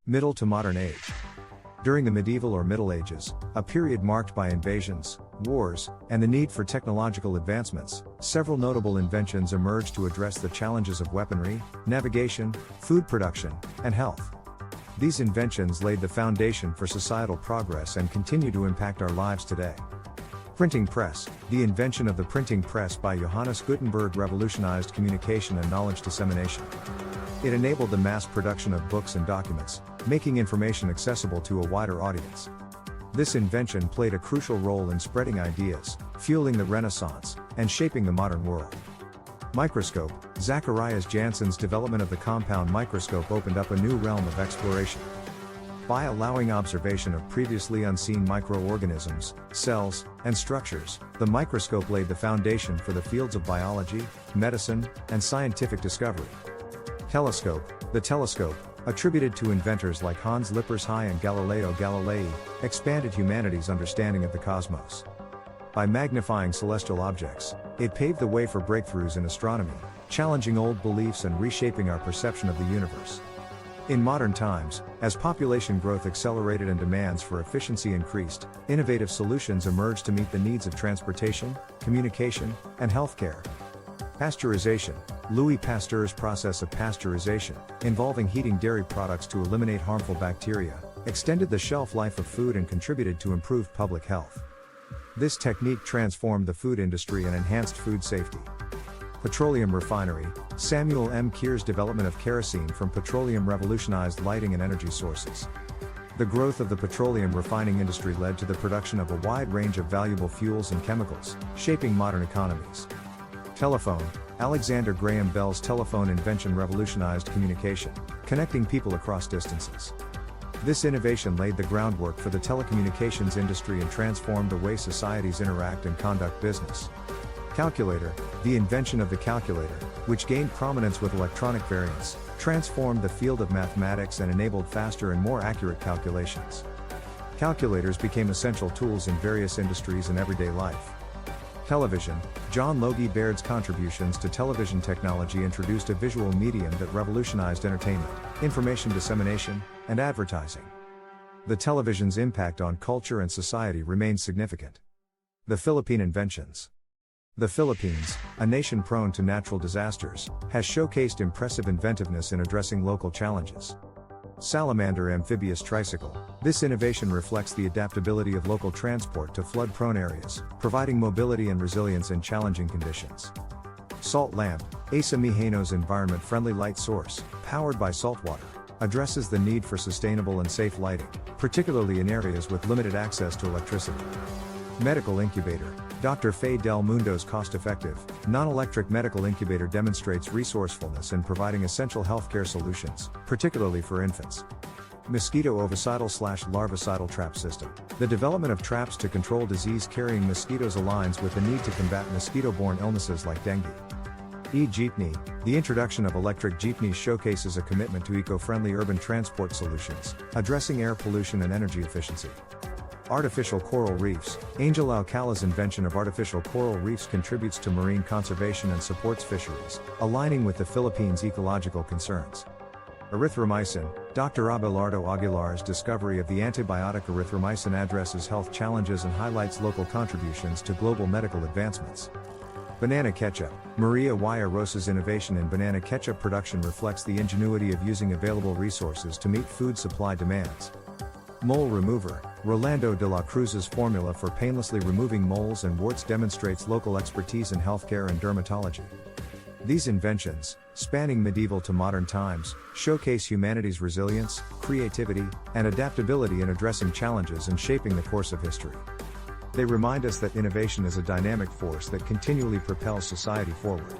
Middle to modern age. During the medieval or Middle Ages, a period marked by invasions, wars, and the need for technological advancements, several notable inventions emerged to address the challenges of weaponry, navigation, food production, and health. These inventions laid the foundation for societal progress and continue to impact our lives today. Printing press. The invention of the printing press by Johannes Gutenberg revolutionized communication and knowledge dissemination. It enabled the mass production of books and documents, making information accessible to a wider audience. This invention played a crucial role in spreading ideas, fueling the Renaissance, and shaping the modern world. Microscope. Zacharias Jansen's development of the compound microscope opened up a new realm of exploration. By allowing observation of previously unseen microorganisms, cells, and structures, the microscope laid the foundation for the fields of biology, medicine, and scientific discovery. Telescope. The telescope, attributed to inventors like Hans Lippershey and Galileo Galilei, expanded humanity's understanding of the cosmos. By magnifying celestial objects, it paved the way for breakthroughs in astronomy, challenging old beliefs and reshaping our perception of the universe. In modern times, as population growth accelerated and demands for efficiency increased, innovative solutions emerged to meet the needs of transportation, communication, and healthcare. Pasteurization. Louis Pasteur's process of pasteurization, involving heating dairy products to eliminate harmful bacteria, extended the shelf life of food and contributed to improved public health. This technique transformed the food industry and enhanced food safety. Petroleum refinery. Samuel M. Keir's development of kerosene from petroleum revolutionized lighting and energy sources. The growth of the petroleum refining industry led to the production of a wide range of valuable fuels and chemicals, shaping modern economies. Telephone. Alexander Graham Bell's telephone invention revolutionized communication, connecting people across distances. This innovation laid the groundwork for the telecommunications industry and transformed the way societies interact and conduct business. Calculator. The invention of the calculator, which gained prominence with electronic variants, transformed the field of mathematics and enabled faster and more accurate calculations. Calculators became essential tools in various industries and everyday life. Television. John Logie Baird's contributions to television technology introduced a visual medium that revolutionized entertainment, information dissemination, and advertising. The television's impact on culture and society remains significant. The Philippine inventions. The Philippines, a nation prone to natural disasters, has showcased impressive inventiveness in addressing local challenges. Salamander amphibious tricycle. This innovation reflects the adaptability of local transport to flood-prone areas, providing mobility and resilience in challenging conditions. Salt lamp. Asa Mijano's environment-friendly light source, powered by salt water, addresses the need for sustainable and safe lighting, particularly in areas with limited access to electricity. Medical incubator. Dr. Faye Del Mundo's cost-effective, non-electric medical incubator demonstrates resourcefulness in providing essential healthcare solutions, particularly for infants. Mosquito ovicidal/larvicidal trap system. The development of traps to control disease-carrying mosquitoes aligns with the need to combat mosquito-borne illnesses like dengue. E-Jeepney. The introduction of electric jeepneys showcases a commitment to eco-friendly urban transport solutions, addressing air pollution and energy efficiency. Artificial coral reefs. Angel Alcala's invention of artificial coral reefs contributes to marine conservation and supports fisheries, aligning with the Philippines' ecological concerns. Erythromycin. Dr. Abelardo Aguilar's discovery of the antibiotic erythromycin addresses health challenges and highlights local contributions to global medical advancements. Banana ketchup. Maria Y. Arrosa's innovation in banana ketchup production reflects the ingenuity of using available resources to meet food supply demands. Mole remover. Rolando de la Cruz's formula for painlessly removing moles and warts demonstrates local expertise in healthcare and dermatology. These inventions, spanning medieval to modern times, showcase humanity's resilience, creativity, and adaptability in addressing challenges and shaping the course of history. They remind us that innovation is a dynamic force that continually propels society forward.